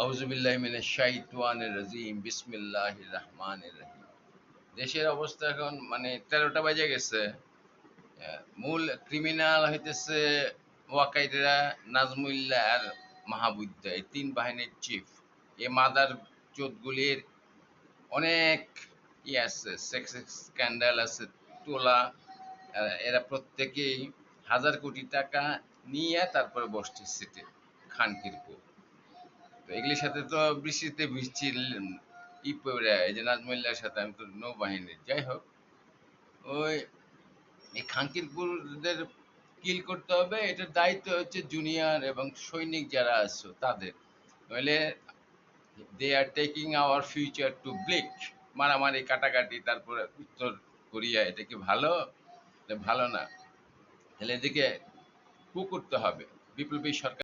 আউযুবিল্লাহি মিনাশ শাইতানির রাজিম বিসমিল্লাহির রহমানির রহিম। দেশের অবস্থা এখন মানে ১৩টা বাজে গেছে। মূল ক্রিমিনাল হইতেছে ওয়াকাইদা, নাজমুল্লাহ আর মাহবুদ্দা, এই ৩ বাহিনীর চিফ। এই মাদার চোদগুলির অনেক আছে, সেক্স স্ক্যান্ডাল আছে তোলা। এরা প্রত্যেকেই হাজার কোটি টাকা নিয়ে তারপরে বসছে সিটে, খানকির পুত। তো এগুলির সাথে তো বৃষ্টিতে ভিজছি, পড়ে এই যে নাজমুল্লাহর সাথে, আমি তো নৌবাহিনীর। যাই হোক, ওই এই খানকিরপুরদের কিল করতে হবে, এটার দায়িত্ব হচ্ছে জুনিয়র এবং সৈনিক যারা আছো তাদের। নইলে they are taking our future to bleak. মারামারি কাটাকাটি, তারপরে উত্তর কোরিয়া, এটা কি ভালো? এটা ভালো না। তাহলে এদিকে কু করতে হবে, বিপ্লবী সরকার